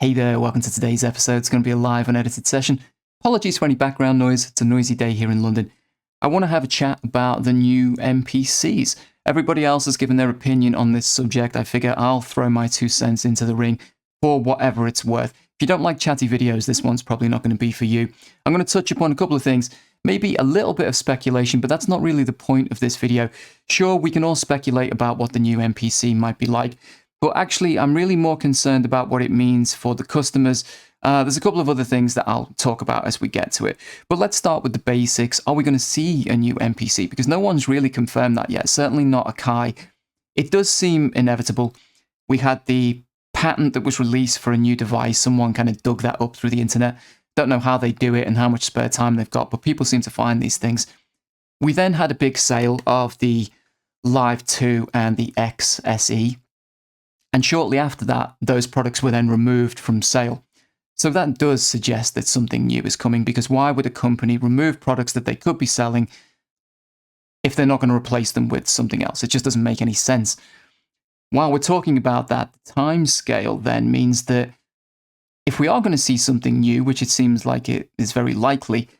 Hey there, welcome to today's episode. It's going to be a live unedited session. Apologies for any background noise. It's a noisy day here in London. I want to have a chat about the new NPCs. Everybody else has given their opinion on this subject. I figure I'll throw my 2 cents into the ring for whatever it's worth. If you don't like chatty videos, this one's probably not going to be for you. I'm going to touch upon a couple of things, maybe a little bit of speculation, but that's not really the point of this video. Sure, we can all speculate about what the new NPC might be like, but actually, I'm really more concerned about what it means for the customers. There's a couple of other things that I'll talk about as we get to it. But let's start with the basics. Are we going to see a new NPC? Because no one's really confirmed that yet. Certainly not Akai. It does seem inevitable. We had the patent that was released for a new device. Someone kind of dug that up through the internet. Don't know how they do it and how much spare time they've got, but people seem to find these things. We then had a big sale of the Live 2 and the XSE. And shortly after that, those products were then removed from sale. So that does suggest that something new is coming, because why would a company remove products that they could be selling if they're not going to replace them with something else? It just doesn't make any sense. While we're talking about that, the time scale then means that if we are going to see something new, which it seems like it is very likely,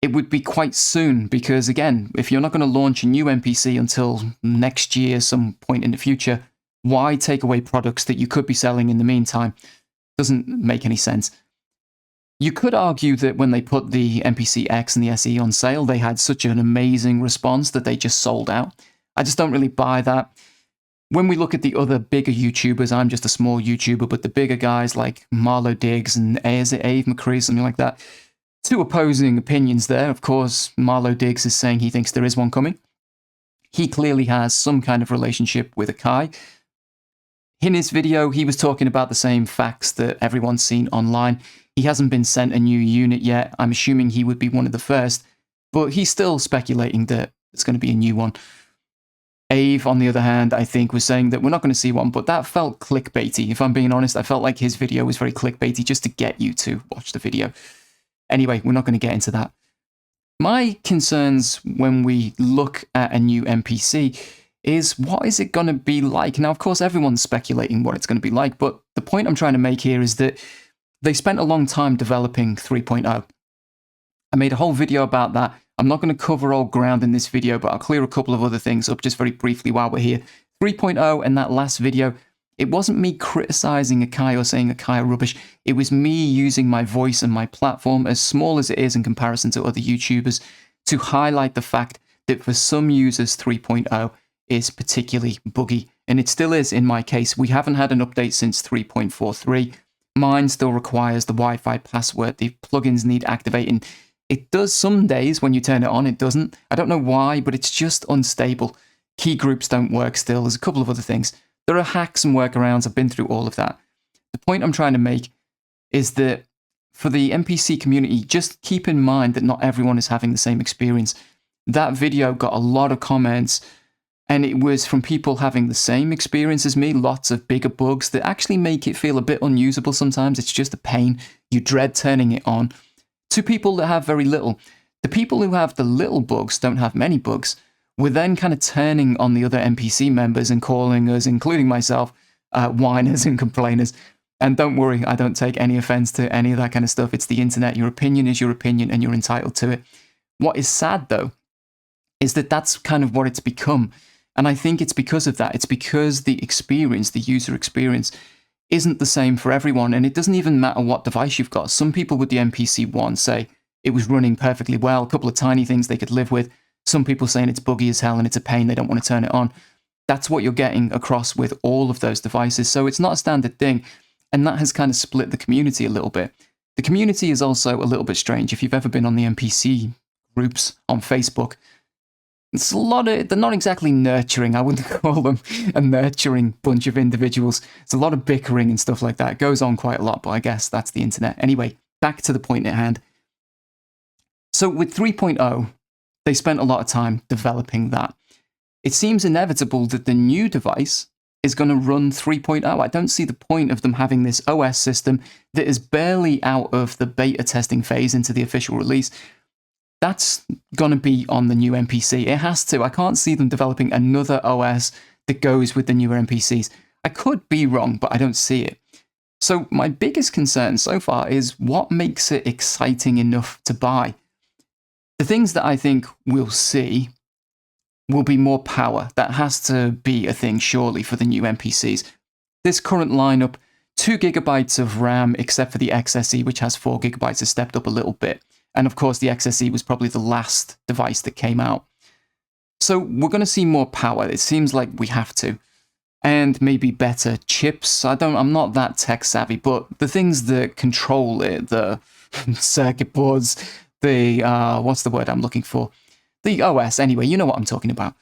it would be quite soon, because again, if you're not going to launch a new NPC until next year, some point in the future, why take away products that you could be selling in the meantime? Doesn't make any sense. You could argue that when they put the NPC X and the SE on sale, they had such an amazing response that they just sold out. I just don't really buy that. When we look at the other bigger YouTubers, I'm just a small YouTuber, but the bigger guys like Marlo Diggs and is it Ave McCree, something like that. Two opposing opinions there. Of course, Marlo Diggs is saying he thinks there is one coming. He clearly has some kind of relationship with Akai. In his video, he was talking about the same facts that everyone's seen online. He hasn't been sent a new unit yet. I'm assuming he would be one of the first, but he's still speculating that it's going to be a new one. Ave, on the other hand, I think was saying that we're not going to see one, but that felt clickbaity. If I'm being honest, I felt like his video was very clickbaity just to get you to watch the video. Anyway, we're not going to get into that. My concerns when we look at a new NPC is, what is it going to be like? Now, of course, everyone's speculating what it's going to be like, but the point I'm trying to make here is that they spent a long time developing 3.0. I made a whole video about that. I'm not going to cover all ground in this video, but I'll clear a couple of other things up just very briefly while we're here. 3.0 and that last video, it wasn't me criticizing Akai or saying Akai are rubbish. It was me using my voice and my platform, as small as it is in comparison to other YouTubers, to highlight the fact that for some users, 3.0 is particularly buggy, and it still is in my case. We haven't had an update since 3.43. Mine still requires the Wi-Fi password. The plugins need activating. It does some days when you turn it on, it doesn't. I don't know why, but it's just unstable. Key groups don't work still. There's a couple of other things. There are hacks and workarounds. I've been through all of that. The point I'm trying to make is that for the NPC community, just keep in mind that not everyone is having the same experience. That video got a lot of comments, and it was from people having the same experience as me, lots of bigger bugs that actually make it feel a bit unusable sometimes. It's just a pain. You dread turning it on. To people that have very little. The people who have the little bugs don't have many bugs. We're then kind of turning on the other NPC members and calling us, including myself, whiners and complainers. And don't worry, I don't take any offense to any of that kind of stuff. It's the internet. Your opinion is your opinion and you're entitled to it. What is sad, though, is that that's kind of what it's become. And I think it's because of that. It's because the experience, the user experience, isn't the same for everyone. And it doesn't even matter what device you've got. Some people with the NPC 1 say it was running perfectly well, a couple of tiny things they could live with. Some people saying it's buggy as hell and it's a pain, they don't want to turn it on. That's what you're getting across with all of those devices. So it's not a standard thing. And that has kind of split the community a little bit. The community is also a little bit strange. If you've ever been on the NPC groups on Facebook, it's a lot of, they're not exactly nurturing. I wouldn't call them a nurturing bunch of individuals. It's a lot of bickering and stuff like that. It goes on quite a lot, but I guess that's the internet. Anyway, back to the point at hand. So with 3.0, they spent a lot of time developing that. It seems inevitable that the new device is going to run 3.0. I don't see the point of them having this OS system that is barely out of the beta testing phase into the official release. That's going to be on the new NPC. It has to. I can't see them developing another OS that goes with the newer NPCs. I could be wrong, but I don't see it. So my biggest concern so far is what makes it exciting enough to buy. The things that I think we'll see will be more power. That has to be a thing, surely, for the new MPCs. This current lineup, 2 GB of RAM, except for the XSE, which has 4 GB, has stepped up a little bit. And of course, the XSE was probably the last device that came out. So we're going to see more power. It seems like we have to. And maybe better chips. I'm not that tech savvy, but the things that control it, the circuit boards, the, what's the word I'm looking for? The OS, anyway, you know what I'm talking about.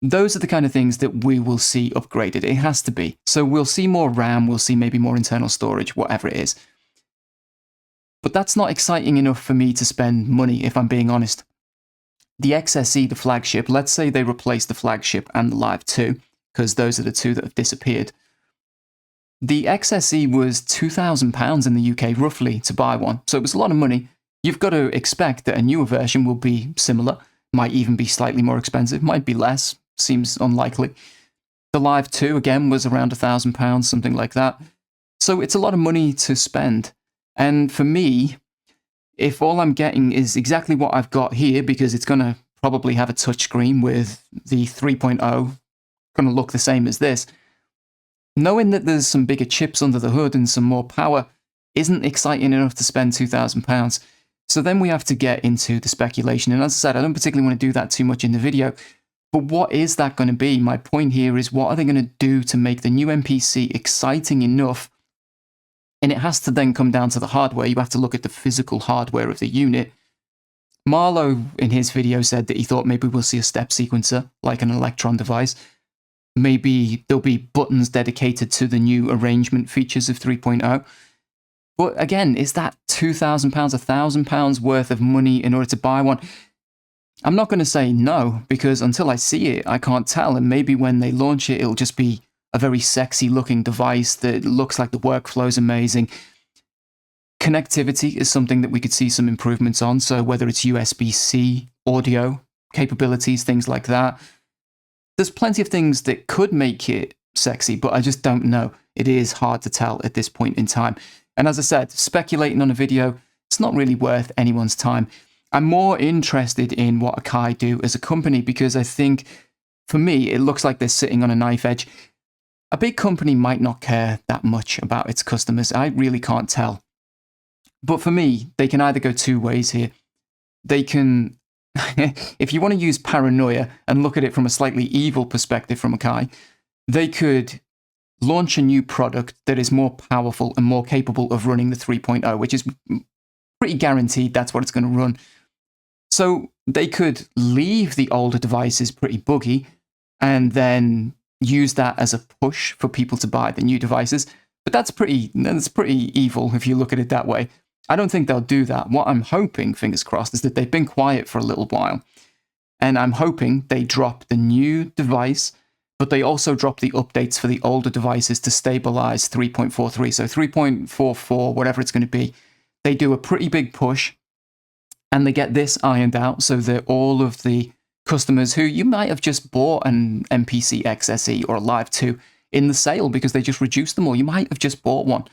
Those are the kind of things that we will see upgraded. It has to be. So we'll see more RAM, we'll see maybe more internal storage, whatever it is. But that's not exciting enough for me to spend money, if I'm being honest. The XSE, the flagship, let's say they replace the flagship and the Live 2, because those are the two that have disappeared. The XSE was £2,000 in the UK, roughly, to buy one. So it was a lot of money. You've got to expect that a newer version will be similar, might even be slightly more expensive, might be less, seems unlikely. The Live 2, again, was around £1,000, something like that. So it's a lot of money to spend. And for me, if all I'm getting is exactly what I've got here, because it's going to probably have a touchscreen with the 3.0 going to look the same as this, knowing that there's some bigger chips under the hood and some more power isn't exciting enough to spend £2,000. So then we have to get into the speculation. And as I said, I don't particularly want to do that too much in the video. But what is that going to be? My point here is, what are they going to do to make the new MPC exciting enough? And it has to then come down to the hardware. You have to look at the physical hardware of the unit. Marlow, in his video, said that he thought maybe we'll see a step sequencer, like an Electron device. Maybe there'll be buttons dedicated to the new arrangement features of 3.0. But again, is that £2,000, £1,000 worth of money in order to buy one? I'm not going to say no, because until I see it, I can't tell. And maybe when they launch it, it'll just be a very sexy looking device that looks like the workflow is amazing. Connectivity is something that we could see some improvements on. So whether it's USB-C audio capabilities, things like that. There's plenty of things that could make it sexy, but I just don't know. It is hard to tell at this point in time. And as I said, speculating on a video, it's not really worth anyone's time. I'm more interested in what Akai do as a company, because I think, for me, it looks like they're sitting on a knife edge. A big company might not care that much about its customers. I really can't tell. But for me, they can either go two ways here. They can, if you want to use paranoia and look at it from a slightly evil perspective from Akai, they could launch a new product that is more powerful and more capable of running the 3.0, which is pretty guaranteed that's what it's going to run. So they could leave the older devices pretty buggy and then use that as a push for people to buy the new devices. But that's pretty evil if you look at it that way. I don't think they'll do that. What I'm hoping, fingers crossed, is that they've been quiet for a little while. And I'm hoping they drop the new device, but they also drop the updates for the older devices to stabilize 3.43. So 3.44, whatever it's going to be. They do a pretty big push, and they get this ironed out so that all of the customers who you might have just bought an MPC XSE or a Live 2 in the sale because they just reduced them, or you might have just bought one.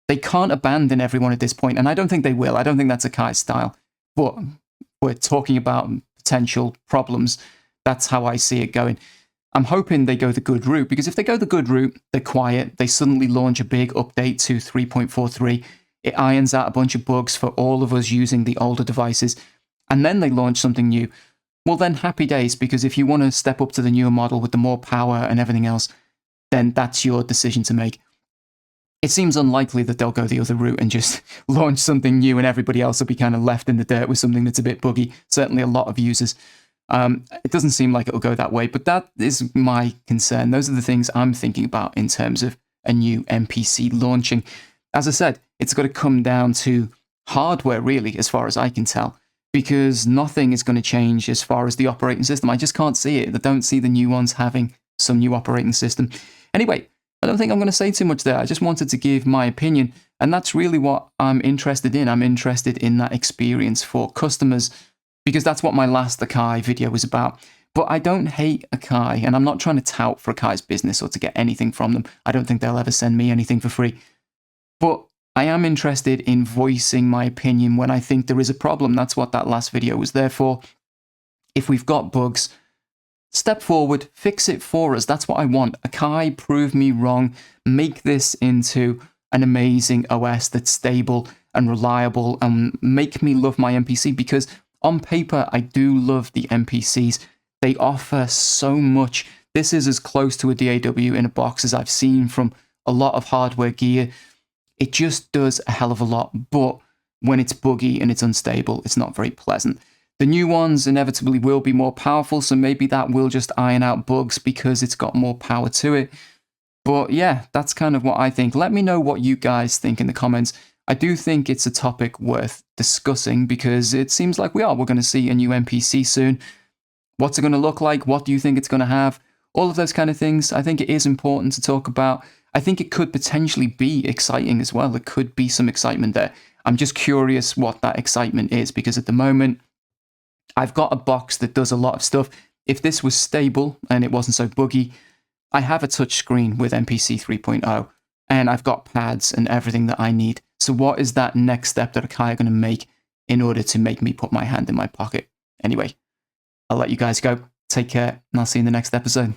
They can't abandon everyone at this point, and I don't think they will. I don't think that's Akai's style. But we're talking about potential problems. That's how I see it going. I'm hoping they go the good route, because if they go the good route, they're quiet, they suddenly launch a big update to 3.43, it irons out a bunch of bugs for all of us using the older devices, and then they launch something new. Well, then happy days, because if you want to step up to the newer model with the more power and everything else, then that's your decision to make. It seems unlikely that they'll go the other route and just launch something new and everybody else will be kind of left in the dirt with something that's a bit buggy. Certainly a lot of users. It doesn't seem like it'll go that way, but that is my concern. Those are the things I'm thinking about in terms of a new MPC launching. As I said, it's got to come down to hardware, really, as far as I can tell, because nothing is going to change as far as the operating system. I just can't see it. I don't see the new ones having some new operating system. Anyway, I don't think I'm going to say too much there. I just wanted to give my opinion, and that's really what I'm interested in. I'm interested in that experience for customers, because that's what my last Akai video was about. But I don't hate Akai, and I'm not trying to tout for Akai's business or to get anything from them. I don't think they'll ever send me anything for free. But I am interested in voicing my opinion when I think there is a problem. That's what that last video was there for. If we've got bugs, step forward, fix it for us. That's what I want. Akai, prove me wrong. Make this into an amazing OS that's stable and reliable, and make me love my MPC, because on paper, I do love the MPCs. They offer so much. This is as close to a DAW in a box as I've seen from a lot of hardware gear. It just does a hell of a lot, but when it's buggy and it's unstable, it's not very pleasant. The new ones inevitably will be more powerful, so maybe that will just iron out bugs because it's got more power to it. But yeah, that's kind of what I think. Let me know what you guys think in the comments. I do think it's a topic worth discussing, because it seems like we're going to see a new MPC soon. What's it going to look like? What do you think it's going to have? All of those kind of things. I think it is important to talk about. I think it could potentially be exciting as well. There could be some excitement there. I'm just curious what that excitement is, because at the moment, I've got a box that does a lot of stuff. If this was stable and it wasn't so buggy, I have a touchscreen with MPC 3.0, and I've got pads and everything that I need. So what is that next step that Akai are going to make in order to make me put my hand in my pocket? Anyway, I'll let you guys go. Take care, and I'll see you in the next episode.